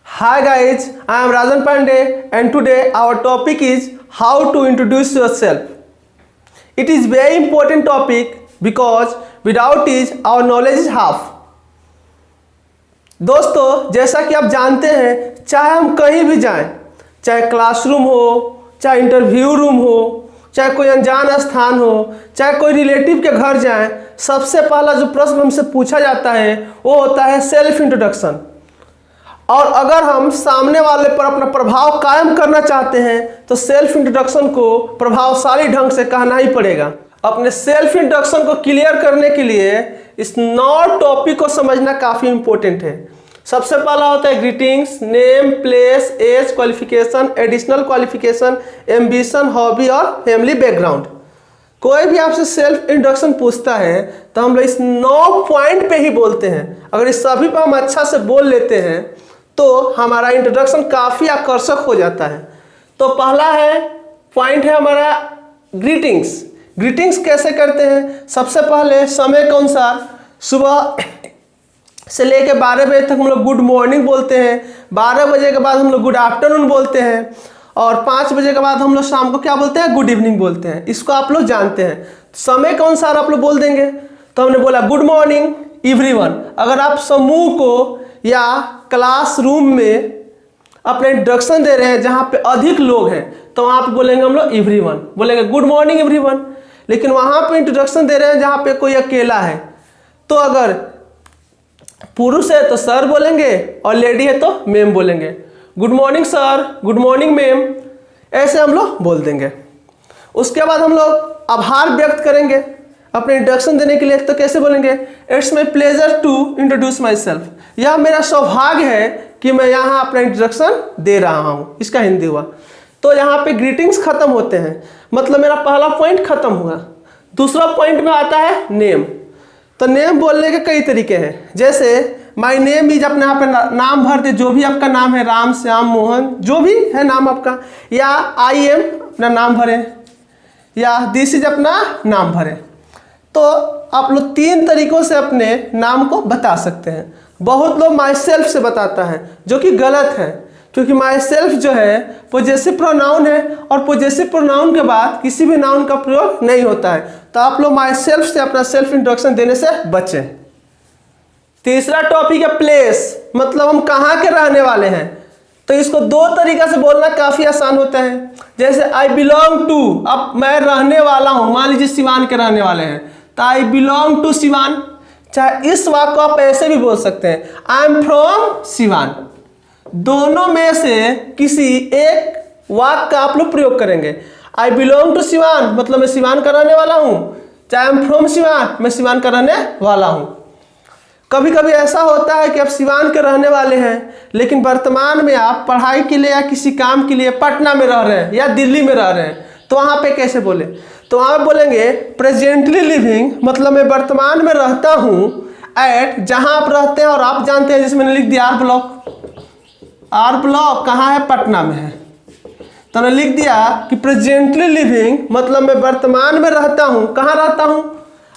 Hi guys, I am Rajan Pandey and today our topic is how to introduce yourself. It is very important topic because without it our knowledge is half. दोस्तों, जैसा कि आप जानते हैं, चाहे हम कहीं भी जाएं, चाहे क्लासरूम हो, चाहे इंटरव्यू रूम हो, चाहे कोई अनजान स्थान हो, चाहे कोई रिलेटिव के घर जाएं, सबसे पहला जो प्रश्न हमसे पूछा जाता है वो होता है सेल्फ इंट्रोडक्शन। और अगर हम सामने वाले पर अपना प्रभाव कायम करना चाहते हैं तो सेल्फ इंट्रोडक्शन को प्रभावशाली ढंग से कहना ही पड़ेगा। अपने सेल्फ इंट्रोडक्शन को क्लियर करने के लिए इस 9 टॉपिक को समझना काफ़ी इंपॉर्टेंट है। सबसे पहला होता है greetings, name, place, age, qualification, additional qualification, ambition, hobby और फैमिली बैकग्राउंड। कोई भी आपसे सेल्फ इंट्रोडक्शन पूछता है तो हम लोग इस 9 पॉइंट पे ही बोलते हैं। अगर इस सभी पर हम अच्छा से बोल लेते हैं तो हमारा इंट्रोडक्शन काफ़ी आकर्षक हो जाता है। तो पहला है पॉइंट है हमारा ग्रीटिंग्स। ग्रीटिंग्स कैसे करते हैं? सबसे पहले समय के अनुसार सुबह से लेकर 12 बजे तक हम लोग गुड मॉर्निंग बोलते हैं। 12 बजे के बाद हम लोग गुड आफ्टरनून बोलते हैं और 5 बजे के बाद हम लोग शाम को क्या बोलते हैं? गुड इवनिंग बोलते हैं। इसको आप लोग जानते हैं। समय के अनुसार आप लोग बोल देंगे। तो हमने बोला गुड मॉर्निंग एवरीवन। अगर आप समूह को या क्लासरूम में अपने इंट्रोडक्शन दे रहे हैं जहाँ पे अधिक लोग हैं तो वहाँ पे बोलेंगे हम लोग एवरीवन, बोलेंगे गुड मॉर्निंग एवरीवन। लेकिन वहाँ पे इंट्रोडक्शन दे रहे हैं जहाँ पे कोई अकेला है तो अगर पुरुष है तो सर बोलेंगे और लेडी है तो मैम बोलेंगे। Good morning sir, good morning ma'am, ऐसे हम लोग बोल देंगे। उसके बाद हम लोग आभार व्यक्त करेंगे अपने इंट्रोडक्शन देने के लिए। तो कैसे बोलेंगे? It's my pleasure to introduce myself. यह मेरा सौभाग्य है कि मैं यहाँ अपना इंट्रोडक्शन दे रहा हूँ। इसका हिंदी हुआ। तो यहाँ पे ग्रीटिंग्स खत्म होते हैं, मतलब मेरा पहला पॉइंट खत्म हुआ। दूसरा पॉइंट में आता है नेम। तो नेम बोलने के कई तरीके हैं। जैसे माई नेम इज, अपने यहाँ पे नाम भर दे, जो भी आपका नाम है, राम, श्याम, मोहन, जो भी है नाम आपका। या आई एम अपना नाम भरें, या दिस इज अपना नाम भरें। तो आप लोग 3 तरीकों से अपने नाम को बता सकते हैं। बहुत लोग माई सेल्फ से बताता है जो कि गलत है, क्योंकि माई सेल्फ जो है पोजेसिव प्रोनाउन है और पोजेसिव प्रोनाउन के बाद किसी भी नाउन का प्रयोग नहीं होता है। तो आप लोग माई सेल्फ से अपना सेल्फ इंट्रोडक्शन देने से बचें। तीसरा टॉपिक है प्लेस, मतलब हम कहाँ के रहने वाले हैं। तो इसको 2 तरीका से बोलना काफ़ी आसान होता है। जैसे आई बिलोंग टू, अब मैं रहने वाला हूँ, मान लीजिए सिवान के रहने वाले हैं तो आई बिलोंग टू सिवान। चाहे इस वाक्य को आप ऐसे भी बोल सकते हैं, आई एम फ्रॉम सिवान। दोनों में से किसी एक वाक्य का आप लोग प्रयोग करेंगे। आई बिलोंग टू सिवान मतलब मैं सिवान का रहने वाला हूँ, चाहे आई एम फ्रॉम सिवान, मैं सिवान का रहने वाला हूँ। कभी कभी ऐसा होता है कि आप सिवान के रहने वाले हैं लेकिन वर्तमान में आप पढ़ाई के लिए या किसी काम के लिए पटना में रह रहे हैं या दिल्ली में रह रहे हैं। तो वहाँ पे कैसे बोले? तो वहाँ पे बोलेंगे प्रेजेंटली लिविंग, मतलब मैं वर्तमान में रहता हूँ एट, जहाँ आप रहते हैं और आप जानते हैं, जैसे मैंने लिख दिया आर ब्लॉक। आर ब्लॉक कहाँ है? पटना में है। तो मैंने लिख दिया कि प्रेजेंटली लिविंग मतलब मैं वर्तमान में रहता हूँ। कहाँ रहता हूँ?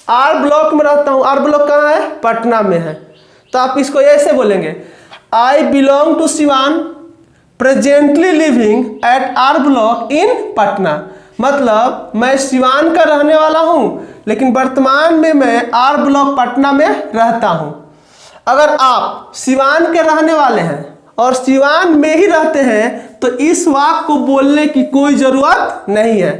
आर ब्लॉक में रहता हूँ। आर ब्लॉक कहाँ है? पटना में है। तो आप इसको ऐसे बोलेंगे, I belong to Siwan, presently living at R block in Patna. मतलब मैं सिवान का रहने वाला हूँ लेकिन वर्तमान में मैं आर ब्लॉक पटना में रहता हूँ। अगर आप सिवान के रहने वाले हैं और सिवान में ही रहते हैं तो इस वाक्य को बोलने की कोई ज़रूरत नहीं है।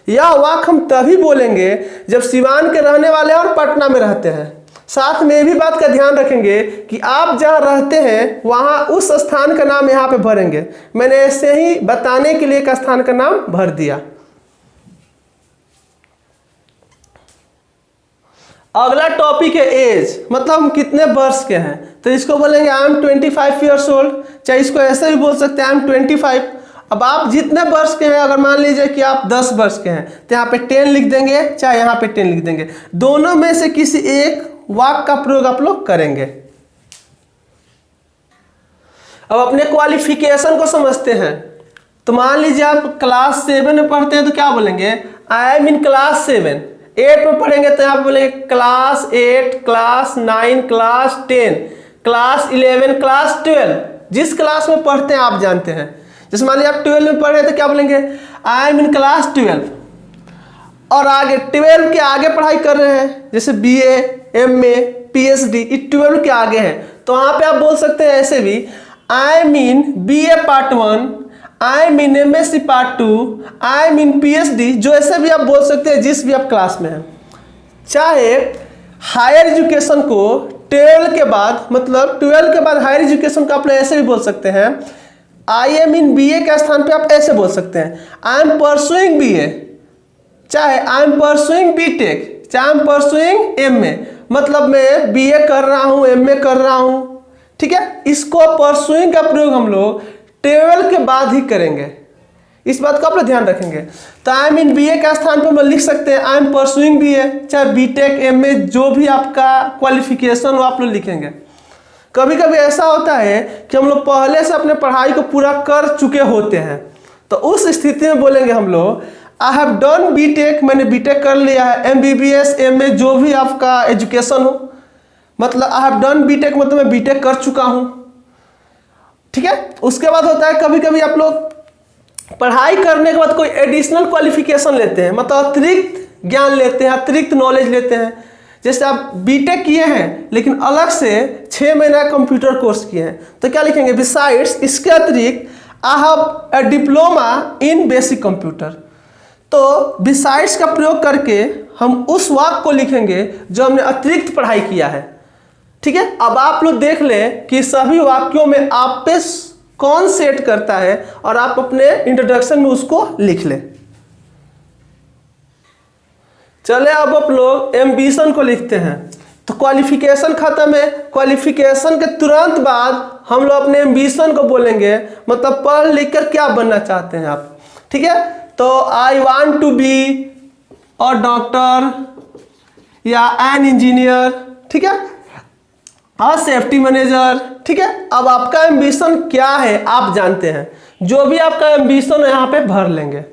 यह वाक्य हम तभी बोलेंगे जब सिवान के रहने वाले और पटना में रहते हैं। साथ में भी बात का ध्यान रखेंगे कि आप जहाँ रहते हैं वहाँ उस स्थान का नाम यहाँ पे भरेंगे। मैंने ऐसे ही बताने के लिए एक स्थान का नाम भर दिया। अगला टॉपिक है एज, मतलब हम कितने वर्ष के हैं। तो इसको बोलेंगे आई एम 25 ईयर्स ओल्ड, चाहे इसको ऐसे भी बोल सकते हैं आई एम 25। अब आप जितने वर्ष के हैं, अगर मान लीजिए कि आप 10 वर्ष के हैं तो यहाँ पे 10 लिख देंगे, चाहे यहाँ पे 10 लिख देंगे। दोनों में से किसी एक वाक्य का प्रयोग आप लोग करेंगे। अब अपने क्वालिफिकेशन को समझते हैं। तो मान लीजिए आप क्लास 7 में पढ़ते हैं तो क्या बोलेंगे? I am in class 7। 8 में पढ़ेंगे तो यहाँ पे बोलेंगे class 8, class 9, class 10, class 11, class 12। जिस क्लास में पढ़ते हैं आप जानते हैं। जैसे मान लीजिए आप 12 में पढ़ रहे हैं तो क्या बोलेंगे, आई एम इन क्लास 12। और आगे 12 के आगे पढ़ाई कर रहे हैं, जैसे BA, MA, PhD, ये 12 के आगे है, तो वहाँ पे आप बोल सकते हैं ऐसे भी, I am in BA part 1, I am in MSc part 2, I am in PhD, जो ऐसे भी आप बोल सकते हैं जिस भी आप क्लास में हैं। चाहे हायर एजुकेशन को 12 के बाद, मतलब 12 के बाद हायर एजुकेशन को आप ऐसे भी बोल सकते हैं, आई एम इन BA के स्थान पे आप ऐसे बोल सकते हैं, आई एम परसुइंग BA, चाहे आई एम परसुइंग BTech, चाहे आई एम परसुइंग MA, मतलब मैं BA कर रहा हूँ, MA कर रहा हूँ, ठीक है। इसको परसुइंग का प्रयोग हम लोग 12 के बाद ही करेंगे, इस बात को आप लोग ध्यान रखेंगे। तो आई एम इन BA के स्थान पर हम लिख सकते हैं आई एम परसुइंग BA, चाहे BTech, MA, जो भी आपका क्वालिफिकेशन हो आप लोग लिखेंगे। कभी कभी ऐसा होता है कि हम लोग पहले से अपने पढ़ाई को पूरा कर चुके होते हैं, तो उस स्थिति में बोलेंगे हम लोग आई हैव डन BTech, मैंने BTech कर लिया है, MBBS, MA, जो भी आपका एजुकेशन हो, मतलब आई हैव डन BTech मतलब मैं BTech कर चुका हूँ, ठीक है। उसके बाद होता है कभी कभी आप लोग पढ़ाई करने के बाद कोई एडिशनल क्वालिफिकेशन लेते हैं, मतलब अतिरिक्त ज्ञान लेते हैं, अतिरिक्त नॉलेज लेते हैं। जैसे आप BTech किए हैं लेकिन अलग से 6 महीना कंप्यूटर कोर्स किए हैं, तो क्या लिखेंगे, बिसाइड्स, इसके अतिरिक्त I have a diploma in basic computer. तो बिसाइड्स का प्रयोग करके हम उस वाक्य को लिखेंगे जो हमने अतिरिक्त पढ़ाई किया है, ठीक है। अब आप लोग देख लें कि सभी वाक्यों में आप पे कौन सेट करता है और आप अपने इंट्रोडक्शन में उसको लिख लें। चले अब आप लोग एम्बिशन को लिखते हैं। तो क्वालिफिकेशन खत्म है, क्वालिफिकेशन के तुरंत बाद हम लोग अपने एम्बिशन को बोलेंगे, मतलब पढ़ लिख कर क्या बनना चाहते हैं आप, ठीक है। तो I want to be a doctor या एन इंजीनियर, ठीक है, और सेफ्टी मैनेजर, ठीक है। अब आपका एम्बिशन क्या है आप जानते हैं, जो भी आपका एम्बिशन है यहाँ पे भर लेंगे।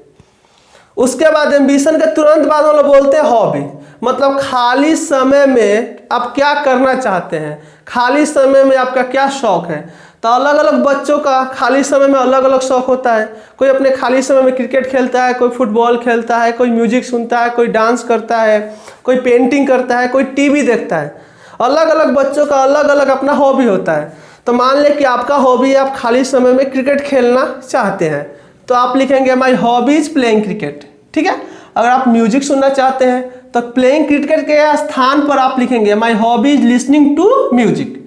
उसके बाद एम्बिशन के तुरंत बाद हम लोग बोलते हैं हॉबी, मतलब खाली समय में आप क्या करना चाहते हैं, खाली समय में आपका क्या शौक है। तो अलग अलग बच्चों का खाली समय में अलग अलग शौक होता है। कोई अपने खाली समय में क्रिकेट खेलता है, कोई फुटबॉल खेलता है, कोई म्यूजिक सुनता है, कोई डांस करता है, कोई पेंटिंग करता है, कोई टीवी देखता है। अलग अलग बच्चों का अलग अलग अपना हॉबी होता है। तो मान लें कि आपका हॉबी है, आप खाली समय में क्रिकेट खेलना चाहते हैं, तो आप लिखेंगे my hobby is playing cricket, ठीक है। अगर आप म्यूजिक सुनना चाहते हैं तो प्लेइंग क्रिकेट के स्थान पर आप लिखेंगे my hobby is listening to music.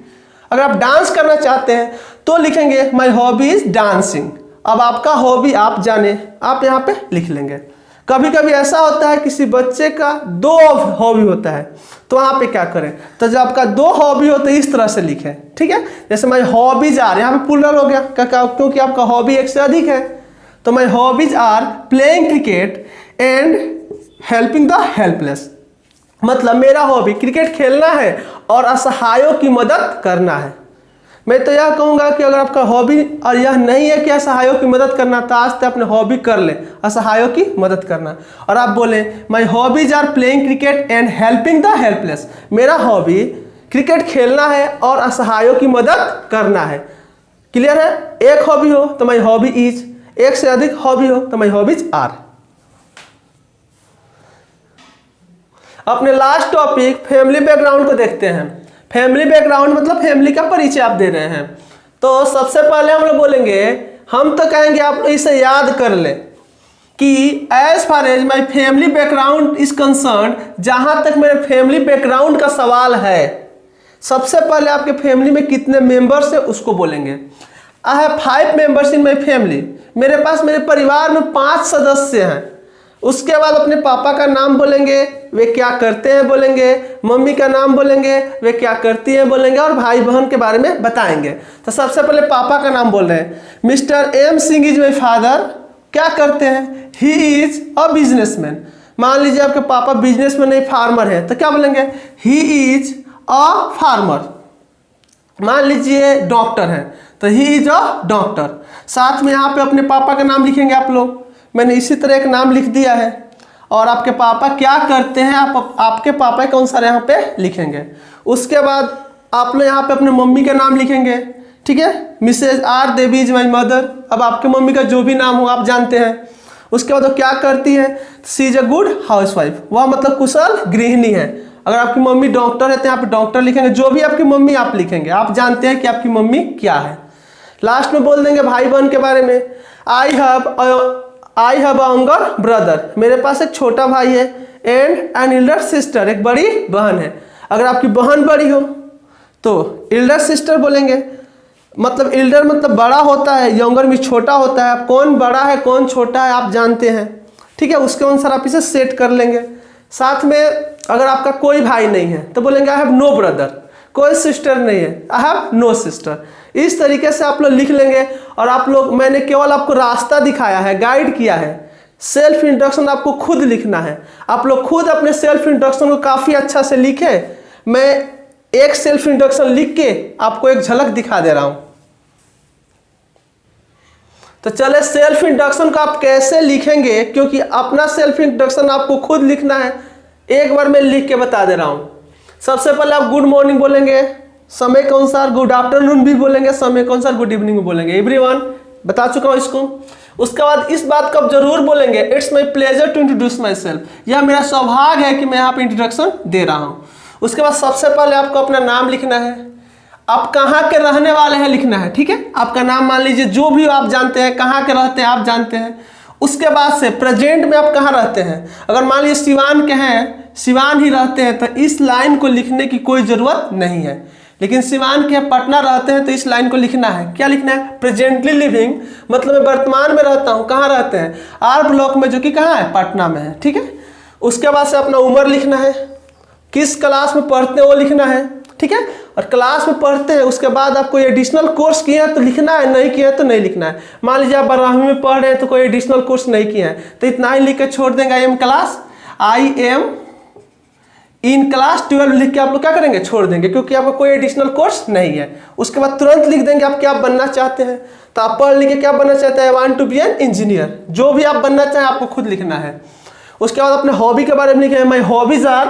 अगर आप डांस करना चाहते हैं तो लिखेंगे माई हॉबी इज डांसिंग। अब आपका हॉबी आप जाने, आप यहाँ पे लिख लेंगे। कभी कभी ऐसा होता है किसी बच्चे का 2 हॉबी होता है, तो वहाँ पे क्या करें, तो जब आपका 2 हॉबी हो तो इस तरह से लिखें, ठीक है। जैसे माई हॉबीज आर, यहाँ पे प्लूरल हो गया क्योंकि आपका हॉबी एक से अधिक है। तो my hobbies are playing cricket and helping the helpless, मतलब मेरा हॉबी क्रिकेट खेलना है और असहायों की मदद करना है। मैं तो यह कहूँगा कि अगर आपका हॉबी और यह नहीं है कि असहायों की मदद करना, तो आज तक अपने हॉबी कर ले, असहायों की मदद करना। और आप बोले my hobbies are playing cricket and helping the helpless, मेरा हॉबी क्रिकेट खेलना है और असहायों की मदद करना है। क्लियर है। एक हॉबी हो तो माई हॉबी इज, एक से अधिक हॉबी हो तो माई हॉबीज आर। अपने लास्ट टॉपिक फैमिली बैकग्राउंड को देखते हैं। फैमिली बैकग्राउंड मतलब फैमिली का परिचय आप दे रहे हैं। तो सबसे पहले हम लोग बोलेंगे, हम तो कहेंगे आप लोग इसे याद कर ले कि as far as my family background is concern, जहां तक मेरे फैमिली बैकग्राउंड का सवाल है, सबसे पहले आपके फैमिली में कितने मेंबर्स है उसको बोलेंगे। आई have 5 members in my family, मेरे पास मेरे परिवार में 5 सदस्य हैं। उसके बाद अपने पापा का नाम बोलेंगे, वे क्या करते हैं बोलेंगे, मम्मी का नाम बोलेंगे, वे क्या करती हैं बोलेंगे, और भाई बहन के बारे में बताएंगे। तो सबसे पहले पापा का नाम बोल रहे हैं, Mr M Singh is my father, क्या करते हैं, ही इज अ बिजनेसमैन। मान लीजिए आपके पापा बिजनेसमैन नहीं फार्मर है, तो क्या बोलेंगे, ही इज अ फार्मर। मान लीजिए डॉक्टर है तो ही इज अ डॉक्टर। साथ में यहाँ पे अपने पापा का नाम लिखेंगे आप लोग, मैंने इसी तरह एक नाम लिख दिया है। और आपके पापा क्या करते हैं, आपके पापा के अनुसार यहाँ पे लिखेंगे। उसके बाद आप लोग यहाँ पे अपने मम्मी का नाम लिखेंगे, ठीक है। Mrs R Devi is my mother, अब आपके मम्मी का जो भी नाम हो आप जानते हैं। उसके बाद वो क्या करती है, सी इज अ गुड हाउसवाइफ, वह मतलब कुशल गृहिणी है। अगर आपकी मम्मी डॉक्टर है तो यहाँ पे डॉक्टर लिखेंगे, जो भी आपकी मम्मी आप लिखेंगे, आप जानते हैं कि आपकी मम्मी क्या है। लास्ट में बोल देंगे भाई बहन के बारे में, I have a younger brother, मेरे पास एक छोटा भाई है, एंड एन एल्डर सिस्टर, एक बड़ी बहन है। अगर आपकी बहन बड़ी हो तो एल्डर सिस्टर बोलेंगे, मतलब एल्डर मतलब बड़ा होता है, यंगर में छोटा होता है। अब कौन बड़ा है कौन छोटा है आप जानते हैं, ठीक है, उसके अनुसार आप इसे सेट कर लेंगे। साथ में अगर आपका कोई भाई नहीं है तो बोलेंगे आई हैव नो ब्रदर, कोई सिस्टर नहीं है, आई हैव नो सिस्टर। इस तरीके से आप लोग लिख लेंगे। और आप लोग, मैंने केवल आपको रास्ता दिखाया है, गाइड किया है। सेल्फ इंट्रोडक्शन आपको खुद लिखना है। आप लोग खुद अपने सेल्फ इंट्रोडक्शन को काफ़ी अच्छा से लिखें। मैं एक सेल्फ इंट्रोडक्शन लिख के आपको एक झलक दिखा दे रहा हूं। तो चले सेल्फ इंट्रोडक्शन को आप कैसे लिखेंगे, क्योंकि अपना सेल्फ इंट्रोडक्शन आपको खुद लिखना है। एक बार मैं लिख के बता दे रहा हूं। सबसे पहले आप गुड मॉर्निंग बोलेंगे, समय के अनुसार गुड आफ्टरनून भी बोलेंगे, समय के अनुसार गुड इवनिंग भी बोलेंगे। एवरीवन, बता चुका हूं इसको। उसके बाद इस बात को आप जरूर बोलेंगे, it's my pleasure to introduce myself, यह मेरा सौभाग्य है कि मैं यहाँ पे इंट्रोडक्शन दे रहा हूँ। उसके बाद सबसे पहले आपको अपना नाम लिखना है, आप कहाँ के रहने वाले हैं लिखना है, ठीक है। आपका नाम मान लीजिए जो भी आप जानते हैं, कहाँ के रहते हैं आप जानते हैं। उसके बाद से प्रेजेंट में आप कहाँ रहते हैं, अगर मान लीजिए सिवान के हैं, सिवान ही रहते हैं, तो इस लाइन को लिखने की कोई ज़रूरत नहीं है। लेकिन सिवान के पटना रहते हैं तो इस लाइन को लिखना है। क्या लिखना है, प्रेजेंटली लिविंग, मतलब मैं वर्तमान में रहता हूँ। कहाँ रहते हैं, आर ब्लॉक में, जो कि कहाँ है, पटना में है, ठीक है। उसके बाद से अपना उम्र लिखना है, किस क्लास में पढ़ते हैं वो लिखना है, ठीक है। और क्लास में पढ़ते हैं, उसके बाद आप कोई एडिशनल कोर्स किए हैं तो लिखना है, नहीं किए हैं तो नहीं लिखना है। मान लीजिए आप 12वीं में पढ़ रहे हैं तो कोई एडिशनल कोर्स नहीं किए हैं तो इतना ही लिख के छोड़ देंगे, आई एम इन क्लास 12 लिख के आप लोग क्या करेंगे, छोड़ देंगे, क्योंकि आपका कोई एडिशनल कोर्स नहीं है। उसके बाद तुरंत लिख देंगे आप क्या बनना चाहते हैं। तो आप पढ़ लिख के क्या बनना चाहते हैं, I want to be an engineer, जो भी आप बनना चाहें आपको खुद लिखना है। उसके बाद अपने हॉबी के बारे में लिखे, my hobbies are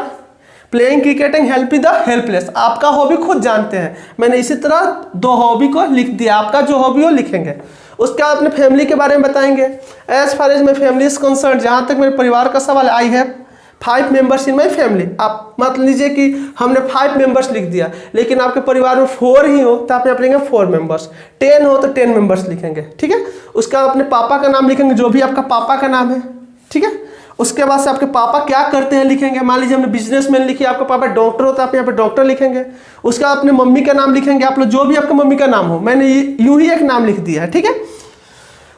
playing cricket and helping the helpless, आपका हॉबी खुद जानते हैं। मैंने इसी तरह 2 हॉबी को लिख दिया, आपका जो हॉबी हो लिखेंगे। उसके बाद अपने फैमिली के बारे में बताएंगे, as far as my family is concern, जहाँ तक मेरे परिवार का सवाल, I have 5 members in my family. आप मान लीजिए कि हमने 5 मेंबर्स लिख दिया, लेकिन आपके परिवार में 4 ही हो तो आप यहाँ लिखेंगे 4 मेंबर्स, 10 हो तो 10 मेंबर्स लिखेंगे, ठीक है। उसका अपने पापा का नाम लिखेंगे, जो भी आपका पापा का नाम है, ठीक है। उसके बाद से आपके पापा क्या करते हैं लिखेंगे। मान लीजिए हमने बिजनेसमैन लिखी, आपका पापा डॉक्टर होता है, आप यहाँ पे डॉक्टर लिखेंगे। उसके बाद अपने मम्मी का नाम लिखेंगे, आप लोग जो भी आपके मम्मी का नाम हो, मैंने यूं ही एक नाम लिख दिया है, ठीक है।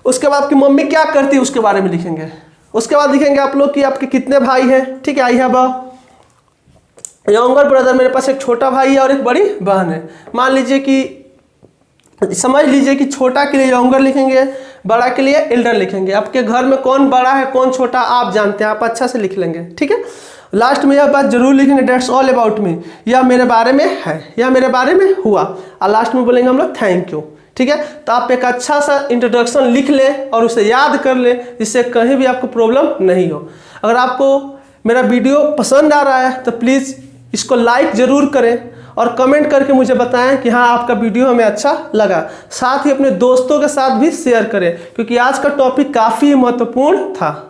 उसके बाद आपकी मम्मी क्या करती है उसके बारे में लिखेंगे। उसके बाद लिखेंगे आप लोग कि आपके कितने भाई हैं, ठीक है। I have a younger brother, मेरे पास एक छोटा भाई है और एक बड़ी बहन है। मान लीजिए कि, समझ लीजिए कि छोटा के लिए यंगर लिखेंगे, बड़ा के लिए एल्डर लिखेंगे। आपके घर में कौन बड़ा है कौन छोटा आप जानते हैं, आप अच्छा से लिख लेंगे, ठीक है। लास्ट में यह बात जरूर लिखेंगे, डेट्स ऑल अबाउट मी, यह मेरे बारे में है, यह मेरे बारे में हुआ। और लास्ट में बोलेंगे हम लोग थैंक यू, ठीक है। तो आप एक अच्छा सा इंट्रोडक्शन लिख लें और उसे याद कर लें, जिससे कहीं भी आपको प्रॉब्लम नहीं हो। अगर आपको मेरा वीडियो पसंद आ रहा है तो प्लीज़ इसको लाइक ज़रूर करें और कमेंट करके मुझे बताएं कि हाँ आपका वीडियो हमें अच्छा लगा। साथ ही अपने दोस्तों के साथ भी शेयर करें, क्योंकि आज का टॉपिक काफ़ी महत्वपूर्ण था।